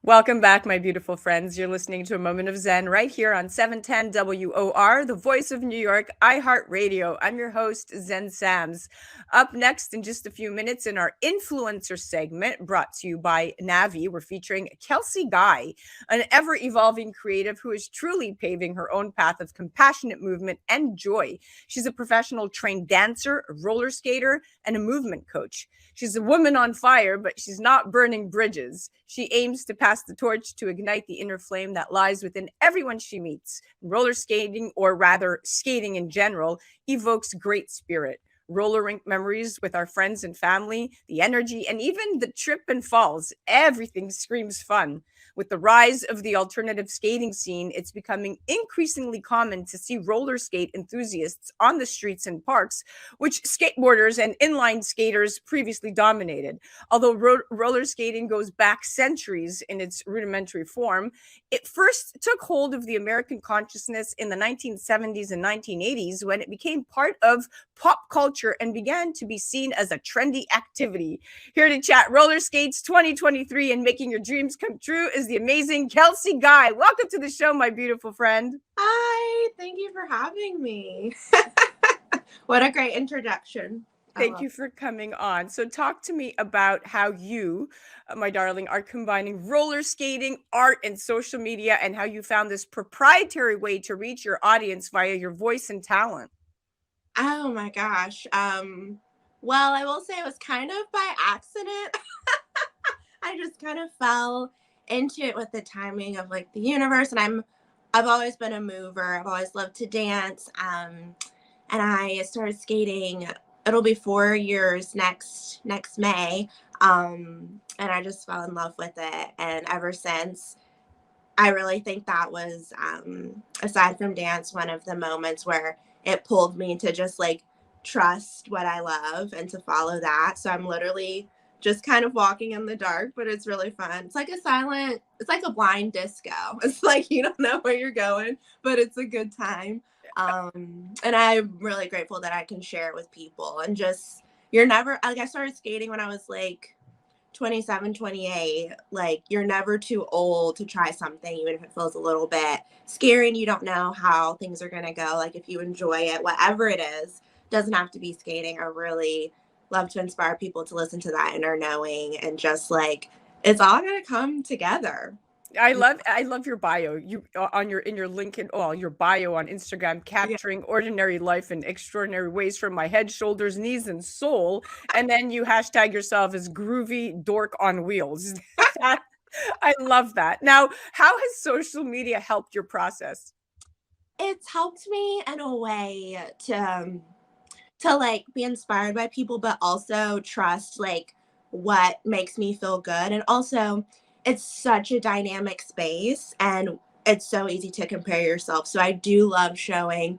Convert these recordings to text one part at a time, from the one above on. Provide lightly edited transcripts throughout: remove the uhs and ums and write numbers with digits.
Welcome back, my beautiful friends. You're listening to A Moment of Zen right here on 710 WOR, the voice of New York, iHeartRadio. I'm your host, Zen Sams. Up next in just a few minutes in our influencer segment brought to you by Navé, we're featuring Kelsey Guy, an ever-evolving creative who is truly paving her own path of compassionate movement and joy. She's a professional trained dancer, a roller skater, and a movement coach. She's a woman on fire, but she's not burning bridges. She aims to pass the torch to ignite the inner flame that lies within everyone she meets. Roller skating, or rather skating in general, evokes great spirit. Roller rink memories with our friends and family, the energy, and even the trip and falls. Everything screams fun. With the rise of the alternative skating scene, it's becoming increasingly common to see roller skate enthusiasts on the streets and parks, which skateboarders and inline skaters previously dominated. Although roller skating goes back centuries in its rudimentary form, it first took hold of the American consciousness in the 1970s and 1980s when it became part of pop culture and began to be seen as a trendy activity. Here to chat roller skates 2023 and making your dreams come true is the amazing Kelsey Guy. Welcome to the show, my beautiful friend. Hi, thank you for having me. What a great introduction. Thank you for coming on. So talk to me about how you, my darling, are combining roller skating, art, and social media, and how you found this proprietary way to reach your audience via your voice and talent. Oh my gosh. Well, I will say it was kind of by accident. I just kind of fell into it with the timing of like the universe, and I've always been a mover. I've always loved to dance. And I started skating. It'll be 4 years next May. And I just fell in love with it, and ever since, I really think that was, aside from dance, one of the moments where it pulled me to just like trust what I love and to follow that. So I'm literally just kind of walking in the dark, but it's really fun. It's like a blind disco. It's like you don't know where you're going, but it's a good time. And I'm really grateful that I can share it with people, and just, you're never, like, I started skating when I was like 27, 28. Like, you're never too old to try something, even if it feels a little bit scary and you don't know how things are going to go. Like, if you enjoy it, whatever it is, doesn't have to be skating. I really love to inspire people to listen to that inner knowing, and just like, it's all going to come together. I love your bio. You on your in your LinkedIn, oh, your bio on Instagram, Yeah. capturing ordinary life in extraordinary ways from my head, shoulders, knees, and soul. And then you hashtag yourself as groovy dork on wheels. That, I love that. Now, how has social media helped your process? It's helped me in a way to like be inspired by people, but also trust like what makes me feel good. And also, it's such a dynamic space, and it's so easy to compare yourself. So I do love showing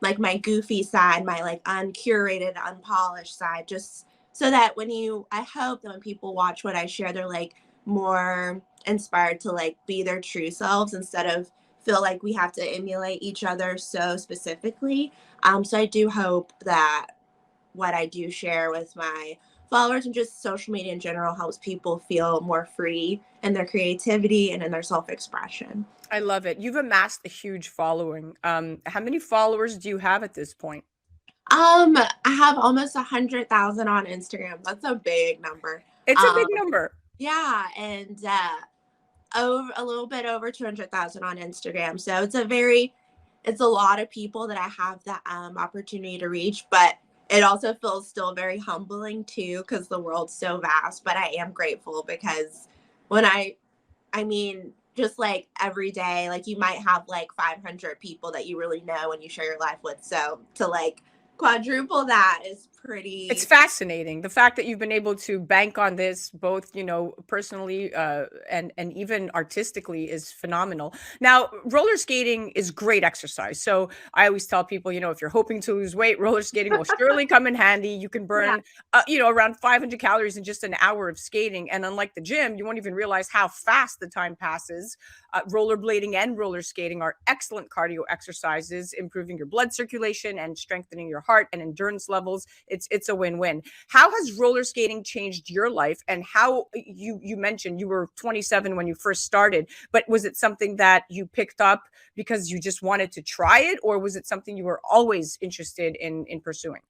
like my goofy side, my like uncurated, unpolished side, just so that I hope that when people watch what I share, they're like more inspired to like be their true selves, instead of feel like we have to emulate each other so specifically. So I do hope that what I do share with my followers and just social media in general helps people feel more free in their creativity and in their self-expression. I love it. You've amassed a huge following. How many followers do you have at this point? I have almost 100,000 on Instagram. That's a big number. It's a big Um, number. yeah, and over a little bit over 200,000 on Instagram. So it's a lot of people that I have the opportunity to reach, but it also feels still very humbling too, because the world's so vast. But I am grateful because when I mean, just like every day, like you might have like 500 people that you really know and you share your life with. So to like quadruple that is It's pretty. fascinating. The fact that you've been able to bank on this both, personally, and even artistically is phenomenal. Now, roller skating is great exercise. So I always tell people, if you're hoping to lose weight, roller skating will surely come in handy. You can Yeah. burn, around 500 calories in just an hour of skating. And unlike the gym, you won't even realize how fast the time passes. Rollerblading and roller skating are excellent cardio exercises, improving your blood circulation and strengthening your heart and endurance levels. it's a win-win. How has roller skating changed your life, and how you mentioned you were 27 when you first started, but was it something that you picked up because you just wanted to try it, or was it something you were always interested in pursuing?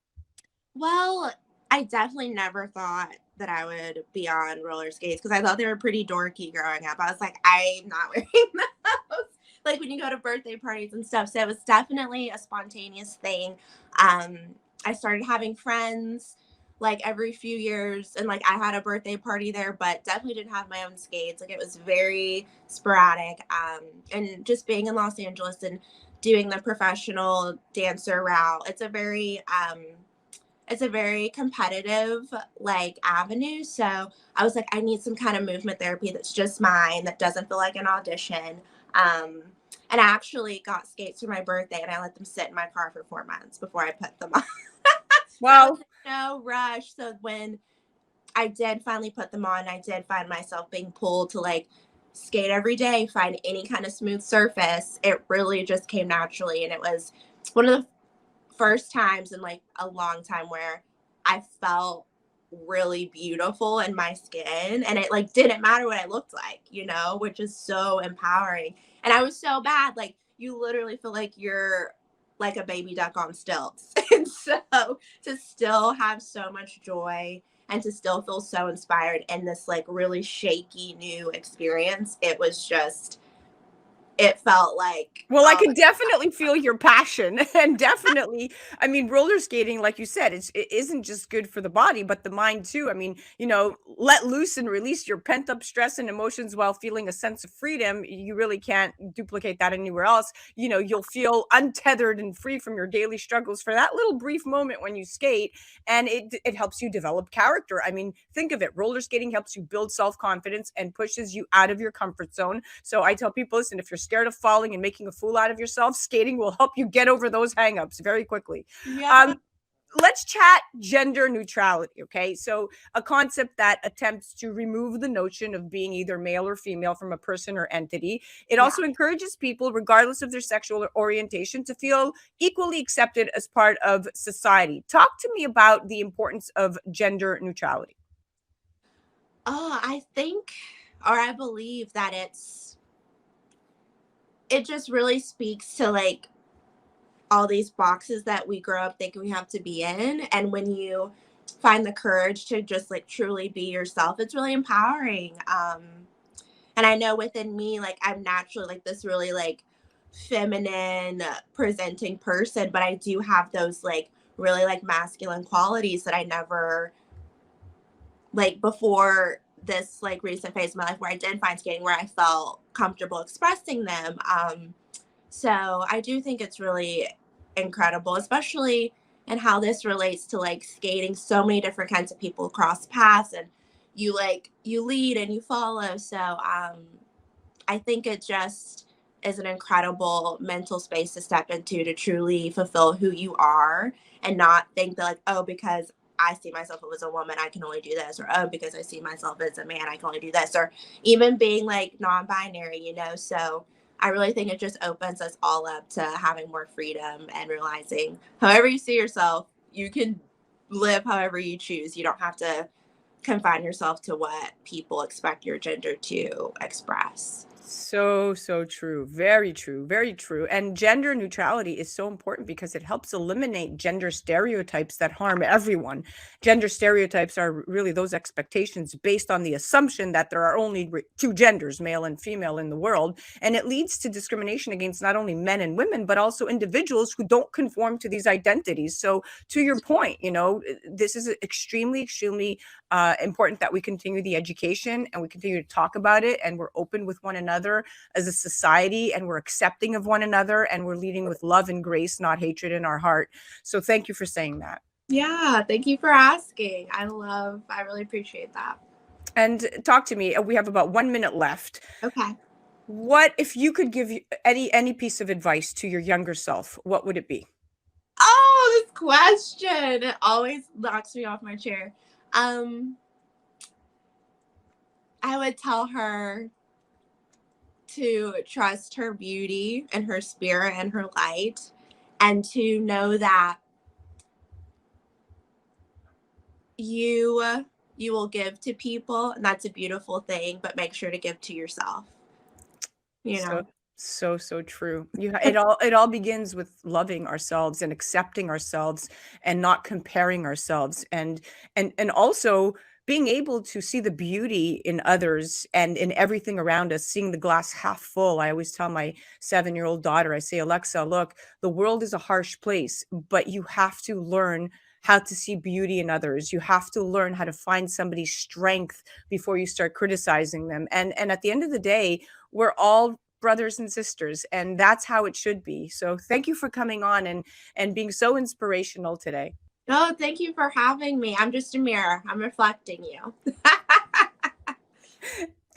Well, I definitely never thought that I would be on roller skates because I thought they were pretty dorky growing up. I was like, I'm not wearing those. Like when you go to birthday parties and stuff. So it was definitely a spontaneous thing. Um, I started having friends like every few years, and like I had a birthday party there, but definitely didn't have my own skates. Like it was very sporadic. And just being in Los Angeles and doing the professional dancer route, it's a very competitive like avenue. So I was like, I need some kind of movement therapy that's just mine, that doesn't feel like an audition. Um, and I actually got skates for my birthday and I let them sit in my car for 4 months before I put them on. So I was Well, in no rush. So when I did finally put them on, I did find myself being pulled to like skate every day, find any kind of smooth surface. It really just came naturally. And it was one of the first times in like a long time where I felt really beautiful in my skin, and it like didn't matter what I looked like, which is so empowering. And I was so bad, like you literally feel like you're like a baby duck on stilts. And so to still have so much joy and to still feel so inspired in this like really shaky new experience, it felt like, well, I oh could my definitely feel your passion and definitely, I mean, roller skating, like you said, it isn't just good for the body, but the mind too. I mean, let loose and release your pent up stress and emotions while feeling a sense of freedom. You really can't duplicate that anywhere else. You'll feel untethered and free from your daily struggles for that little brief moment when you skate, and it helps you develop character. I mean, think of it. Roller skating helps you build self-confidence and pushes you out of your comfort zone. So I tell people, listen, if you're scared of falling and making a fool out of yourself, skating will help you get over those hangups very quickly. yeah. Um, let's chat gender neutrality. Okay. So, a concept that attempts to remove the notion of being either male or female from a person or entity. It Yeah. also encourages people, regardless of their sexual orientation, to feel equally accepted as part of society. Talk to me about the importance of gender neutrality. Oh, I think, or I believe that it just really speaks to like all these boxes that we grow up thinking we have to be in. And when you find the courage to just like truly be yourself, it's really empowering. And I know within me, like I'm naturally like this really like feminine presenting person, but I do have those like really like masculine qualities that I never like before this like recent phase of my life where I did find skating where I felt comfortable expressing them. So I do think it's really incredible, especially in how this relates to like skating. So many different kinds of people cross paths, and you lead and you follow. So I think it just is an incredible mental space to step into to truly fulfill who you are and not think that like, oh, because I see myself as a woman, I can only do this, or oh, because I see myself as a man, I can only do this, or even being like non-binary, So I really think it just opens us all up to having more freedom and realizing however you see yourself, you can live however you choose. You don't have to confine yourself to what people expect your gender to express. So, so true. Very true. Very true. And gender neutrality is so important because it helps eliminate gender stereotypes that harm everyone. Gender stereotypes are really those expectations based on the assumption that there are only two genders, male and female, in the world. And it leads to discrimination against not only men and women, but also individuals who don't conform to these identities. So, to your point, this is extremely, extremely important that we continue the education and we continue to talk about it, and we're open with one another as a society, and we're accepting of one another, and we're leading with love and grace, not hatred in our heart. So thank you for saying that. Yeah, thank you for asking. I really appreciate that. And talk to me. We have about 1 minute left. Okay. What if you could give any piece of advice to your younger self? What would it be? Oh, this question. It always knocks me off my chair. Um, I would tell her to trust her beauty and her spirit and her light, and to know that you will give to people, and that's a beautiful thing, but make sure to give to yourself, you So know. so true. It all begins with loving ourselves and accepting ourselves and not comparing ourselves and also being able to see the beauty in others and in everything around us, seeing the glass half full. I always tell my 7-year-old daughter, I say, Alexa, look, the world is a harsh place, but you have to learn how to see beauty in others. You have to learn how to find somebody's strength before you start criticizing them. And at the end of the day, we're all brothers and sisters, and that's how it should be. So thank you for coming on and being so inspirational today. Oh, thank you for having me. I'm just a mirror. I'm reflecting you.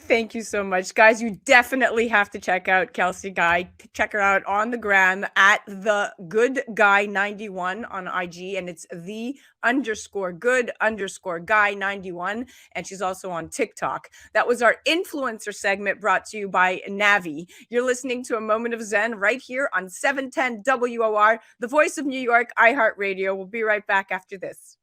Thank you so much, guys. You definitely have to check out Kelsey Guy. Check her out on the gram at the good guy 91 on IG, and it's the underscore good underscore guy 91. And she's also on TikTok. That was our influencer segment brought to you by Navé. You're listening to A Moment of Zen right here on 710 WOR, the voice of New York, iHeartRadio. We'll be right back after this.